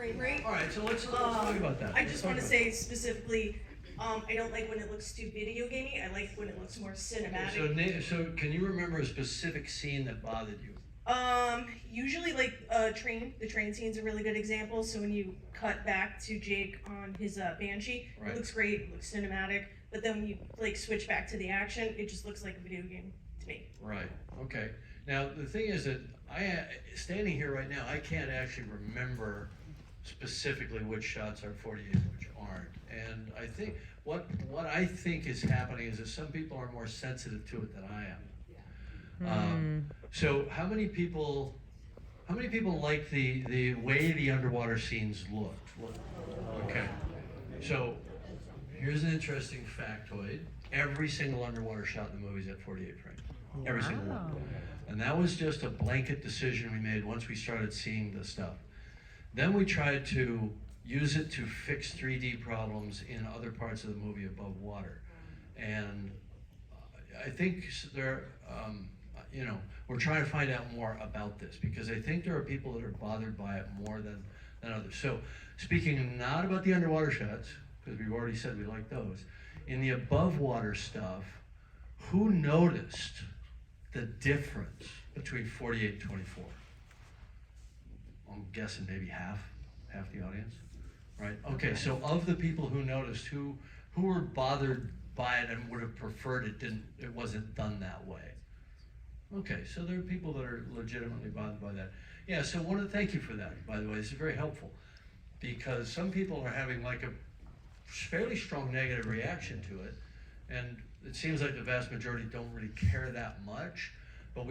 frame rate. All right, so let's talk about that. I just want to say specifically, I don't like when it looks too video gamey. I like when it looks more cinematic. Okay, so can you remember a specific scene that bothered you? Usually like train. The train scene's a really good example. So when you cut back to Jake on his Banshee, Right. It looks great, it looks cinematic. But then when you like switch back to the action, it just looks like a video game to me. Right. Okay. Now the thing is that standing here right now, I can't actually remember specifically which shots are 48 and which aren't. And I think what I think is happening is that some people are more sensitive to it than I am. So how many people like the way the underwater scenes looked? Okay. So here's an interesting factoid. Every single underwater shot in the movie is at 48 frames. Every single one. And that was just a blanket decision we made once we started seeing the stuff. Then we tried to use it to fix 3D problems in other parts of the movie above water. And I think we're trying to find out more about this because I think there are people that are bothered by it more than others. So speaking not about the underwater shots, because we've already said we like those, in the above water stuff, who noticed the difference between 48 and 24? I'm guessing maybe half the audience, right? Okay, so of the people who noticed, who were bothered by it and would have preferred it wasn't done that way? Okay, so there are people that are legitimately bothered by that. Yeah, so thank you for that, by the way. This is very helpful because some people are having like a fairly strong negative reaction to it, and it seems like the vast majority don't really care that much, but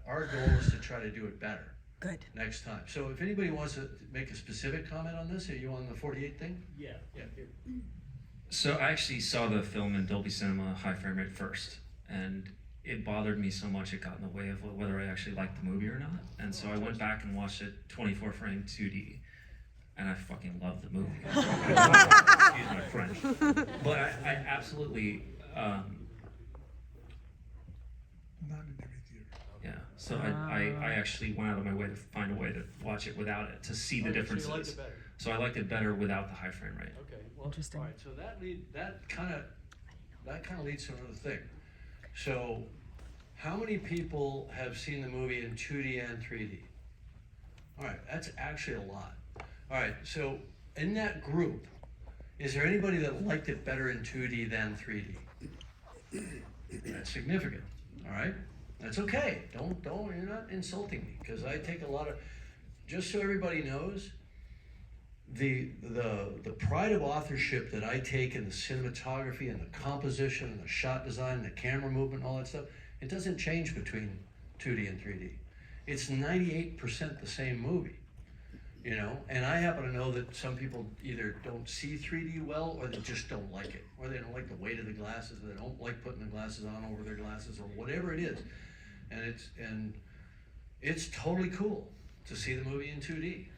our goal is to try to do it better. Good. Next time. So if anybody wants to make a specific comment on this, are you on the 48 thing? Yeah. So I actually saw the film in Dolby Cinema high frame rate first, and it bothered me so much it got in the way of whether I actually liked the movie or not. And so I went back and watched it 24 frame 2D, and I fucking loved the movie. Excuse my French. But I absolutely, Not in every theater. yeah. So I actually went out of my way to find a way to watch it without it, to see the differences. So you liked it better. So I liked it better without the high frame rate. Okay. Well, Interesting. All right. So that kind of leads to another thing. So, how many people have seen the movie in 2D and 3D? All right, that's actually a lot. All right, so in that group, is there anybody that liked it better in 2D than 3D? That's significant. All right, that's okay. Don't. You're not insulting me because I take a lot of. Just so everybody knows, the pride of authorship that I take in the cinematography and the composition and the shot design and the camera movement and all that stuff, it doesn't change between 2D and 3D. It's 98% the same movie, and I happen to know that some people either don't see 3D well or they just don't like it, or they don't like the weight of the glasses, or they don't like putting the glasses on over their glasses, or whatever it is. And it's totally cool to see the movie in 2D.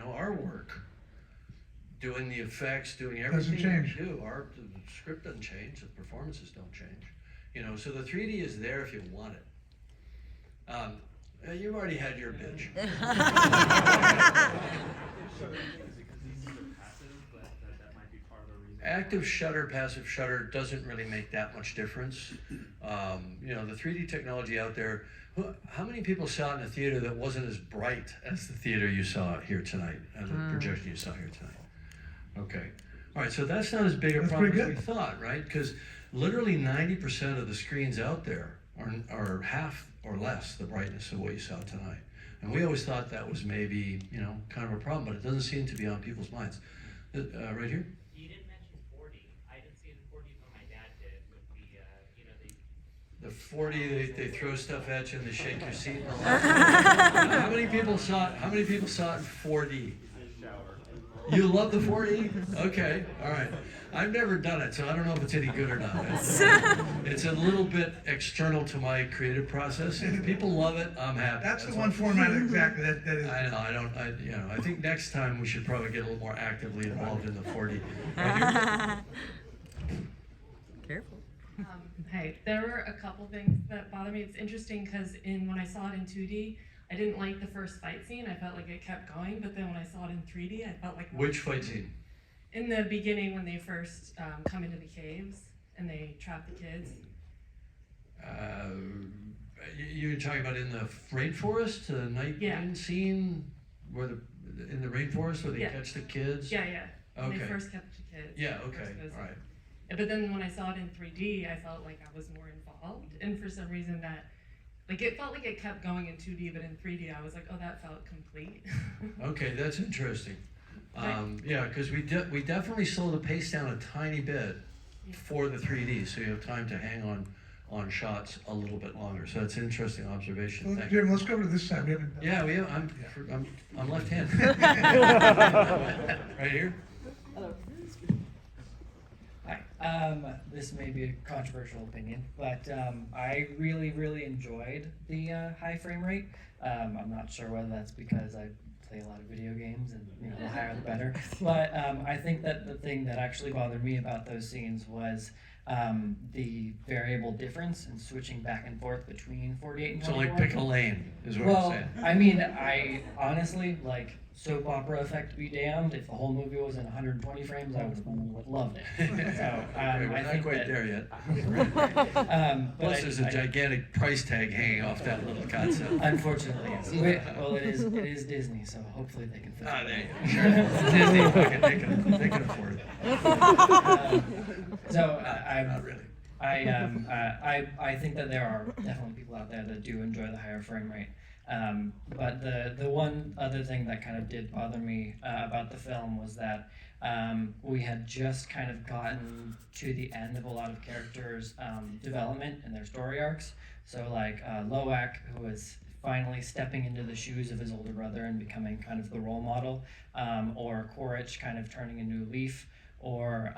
Our work, doing the effects, doing everything change. we do. The script doesn't change, the performances don't change. So the 3D is there if you want it. You've already had your bitch. Active shutter, passive shutter doesn't really make that much difference. The 3D technology out there, how many people saw it in a theater that wasn't as bright as the theater you saw here tonight, as the projection you saw here tonight? Okay. All right, so that's not as big a problem as we thought, right? Because literally 90% of the screens out there are half or less the brightness of what you saw tonight. And we always thought that was maybe, kind of a problem, but it doesn't seem to be on people's minds. Right here? You didn't mention 40. I didn't see the 40, but my dad did with The 40, they throw stuff at you and they shake your seat. How many people saw it? How many people saw it in 4D? You love the 4D? Okay, all right. I've never done it, so I don't know if it's any good or not. It's a little bit external to my creative process. If people love it, I'm happy. That's the one format exactly that is. I know. I think next time we should probably get a little more actively involved in the 4D. Careful. Hi, there were a couple things that bothered me. It's interesting because when I saw it in 2D, I didn't like the first fight scene. I felt like it kept going, but then when I saw it in 3D, I felt like Which fight scene? in the beginning when they first come into the caves and they trap the kids. You're talking about in the rainforest, the night Yeah. rain scene, where in the rainforest where they Yeah. catch the kids. Yeah. When Okay. they first catch the kids. Yeah. First Okay. visit. All right. But then when I saw it in 3D, I felt like I was more involved, and for some reason that, like, it felt like it kept going in 2D, but in 3D I was like, oh, that felt complete. Okay, that's interesting. Right. Yeah, because we definitely slow the pace down a tiny bit Yeah. for the 3D, so you have time to hang on shots a little bit longer. So that's an interesting observation. Well, Thank you. Jim, let's go to this side. We haven't. Yeah, we have, I'm left-handed. Right here. Hi. This may be a controversial opinion, but I really enjoyed the high frame rate. I'm not sure whether that's because I play a lot of video games and the higher the better. But I think that the thing that actually bothered me about those scenes was the variable difference in switching back and forth between 48 and So 24. like pick a lane is what Well, I'm saying. I mean, I honestly, like, soap opera effect be damned, if the whole movie was in 120 frames, I would have loved it. So, Okay, we're I not think quite that, there yet. but Plus, there's a gigantic price tag hanging off that little concept. Unfortunately, yes. Well, it is Disney, so hopefully they can fix Ah, it. there you go. Sure. Disney, they can afford it. So Not really. I think that there are definitely people out there that do enjoy the higher frame rate. But the one other thing that kind of did bother me about the film was that we had just kind of gotten to the end of a lot of characters' development and their story arcs. So like Loak, who was finally stepping into the shoes of his older brother and becoming kind of the role model, or Quaritch kind of turning a new leaf, or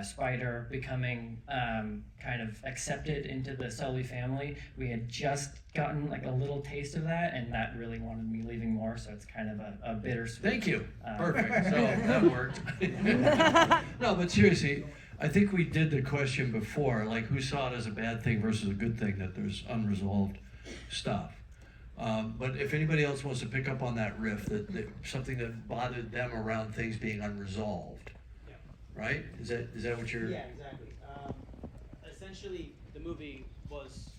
Spider becoming kind of accepted into the Sully family. We had just gotten like a little taste of that, and that really wanted me leaving more, so it's kind of a bittersweet. Thank you. Perfect. So that worked. No, but seriously, I think we did the question before, like who saw it as a bad thing versus a good thing that there's unresolved stuff. But if anybody else wants to pick up on that riff, that something that bothered them around things being unresolved, right? Is that what you're? Yeah, exactly. Essentially, the movie was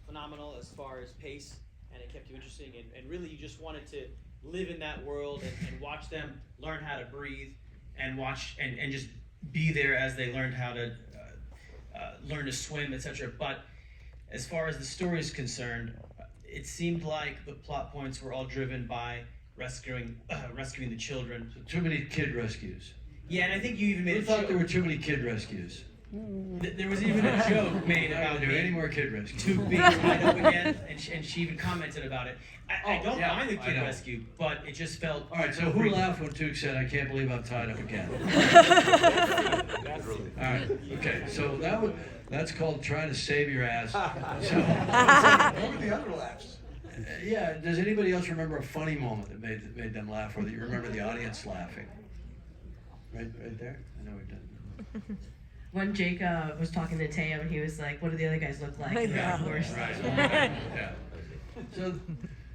phenomenal as far as pace, and it kept you interesting, and really you just wanted to live in that world and watch them learn how to breathe, and watch and just be there as they learned how to learn to swim, etc. But as far as the story is concerned, it seemed like the plot points were all driven by rescuing the children. So too many kid rescues. Yeah, and I think you even made Who a thought joke. there were too many kid rescues? There was even a joke made Not about gonna do any me more kid rescues. two being tied up again, and she even commented about it. I Oh, don't yeah, mind the I kid know. rescue, but it just felt. All right, so who laughed when Duke said, "I can't believe I'm tied up again"? All right, okay, so that's called trying to save your ass. So, What were the other laughs? yeah, does anybody else remember a funny moment that made them laugh, or that you remember the audience laughing? Right there? I know we've done. When Jake was talking to Teo, and he was like, "What do the other guys look like?" And Yeah, of course, right. Yeah.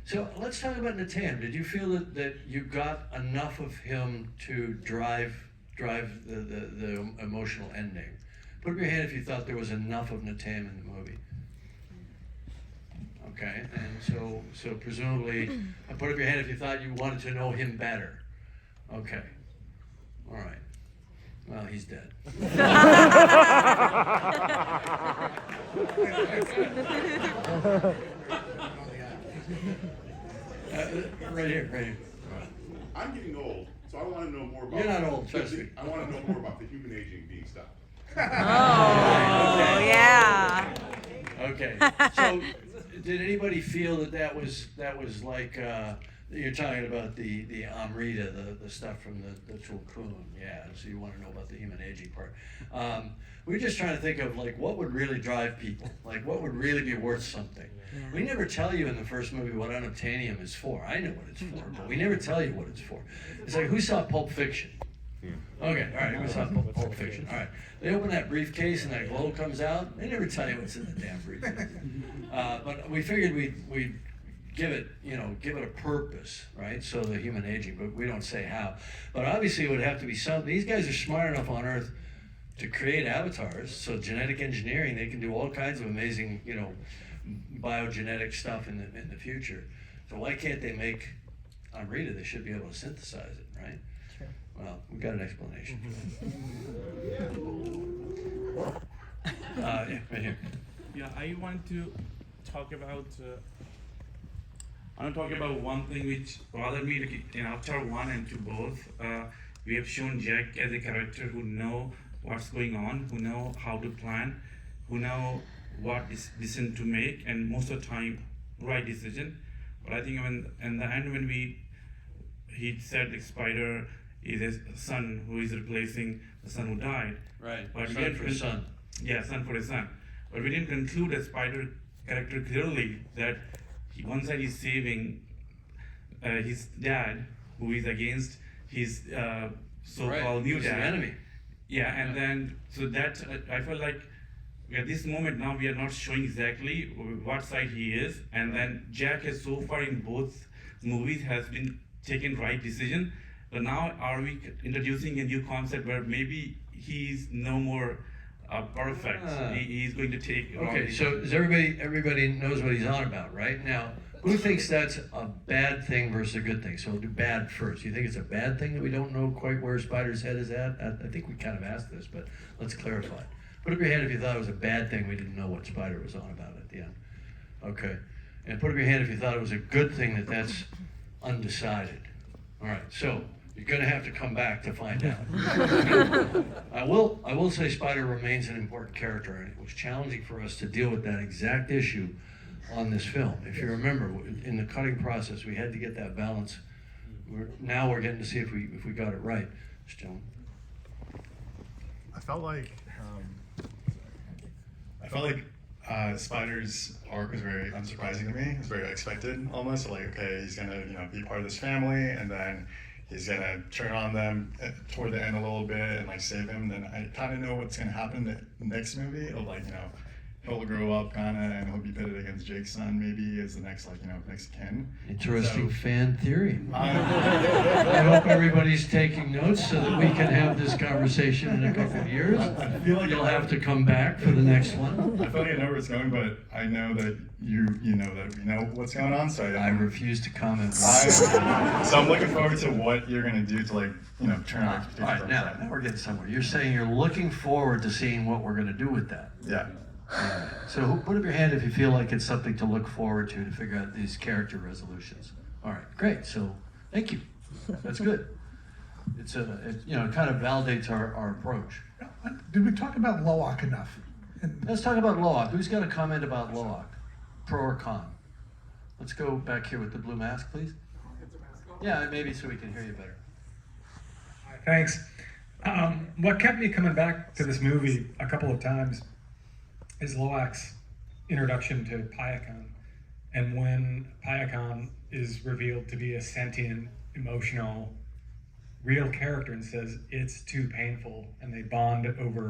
So let's talk about Natan. Did you feel that you got enough of him to drive the emotional ending? Put up your hand if you thought there was enough of Natan in the movie. Okay, and so presumably, put up your hand if you thought you wanted to know him better. Okay, all right. Well, he's dead. Right here. I'm getting old, so I want to know more about. You're not old, trust me. I want to know more about the human aging being stopped. Oh, yeah. Okay. So, did anybody feel that was like you're talking about the Amrita, the stuff from the Tulkun? Yeah. So you want to know about the human aging part. We're just trying to think of like what would really drive people, like what would really be worth something. We never tell you in the first movie what unobtainium is for. I know what it's for, but we never tell you what it's for. It's like, who saw Pulp Fiction? Okay, all right, who saw Pulp Fiction? All right, they open that briefcase and that glow comes out. They never tell you what's in the damn briefcase. But we figured we'd give it a purpose, right? So the human aging, but we don't say how. But obviously it would have to be something. These guys are smart enough on Earth to create avatars. So genetic engineering, they can do all kinds of amazing, biogenetic stuff in the future. So why can't they make Amrita? They should be able to synthesize it, right? True. Well, we got an explanation. Yeah, right here. Yeah, I want to talk about. I want to talk about one thing which bothered me in Avatar 1 and 2 both. We have shown Jack as a character who know what's going on, who know how to plan, who know what decision to make, and most of the time, right decision. But I think when in the end when he said the spider is his son who is replacing the son who died. Right. But we Son didn't for his son. Yeah, son for his son. But we didn't conclude a spider character clearly that one side is saving his dad, who is against his so-called Right. new He's the dad. enemy. Yeah, and then so that I felt like at this moment now we are not showing exactly what side he is, and then Jack has so far in both movies has been taken right decision, but now are we introducing a new concept where maybe he's no more perfect? He's going to take wrong Okay, so decisions. is everybody knows what he's on about, right? Now, who thinks that's a bad thing versus a good thing? So we'll do bad first. You think it's a bad thing that we don't know quite where Spider's head is at? I think we kind of asked this, but let's clarify. Put up your hand if you thought it was a bad thing we didn't know what Spider was on about at the end. Okay. And put up your hand if you thought it was a good thing that that's undecided. All right, so you're gonna have to come back to find out. I will say Spider remains an important character, and it was challenging for us to deal with that exact issue on this film. If you remember, in the cutting process, we had to get that balance. Now we're getting to see if we got it right. This gentleman. I felt like Spider's arc was very unsurprising to me. It was very expected, almost. Like, okay, he's gonna be part of this family, and then he's gonna turn on them toward the end a little bit and like save him. Then I kind of know what's gonna happen in the next movie. Of like, he'll grow up kind of, and he'll be pitted against Jake's son, maybe as the next next kin. Interesting So, fan theory. I hope everybody's taking notes so that we can have this conversation in a couple of years. I feel like You'll have to come back for the next one. I feel like I know where it's going, but I know that you know that we know what's going on. So I refuse to comment. so I'm looking forward to what you're gonna do to turn on expectations. All right, now we're getting somewhere. You're saying you're looking forward to seeing what we're gonna do with that. Yeah. So put up your hand if you feel like it's something to look forward to figure out these character resolutions. All right, great. So thank you. That's good. It kind of validates our approach. Did we talk about Loak enough? Let's talk about Loak. Who's got a comment about Loak? Pro or con? Let's go back here with the blue mask, please. Yeah, maybe so we can hear you better. Thanks. What kept me coming back to this movie a couple of times is Loak's introduction to Payakan, and when Payakan is revealed to be a sentient, emotional, real character and says it's too painful, and they bond over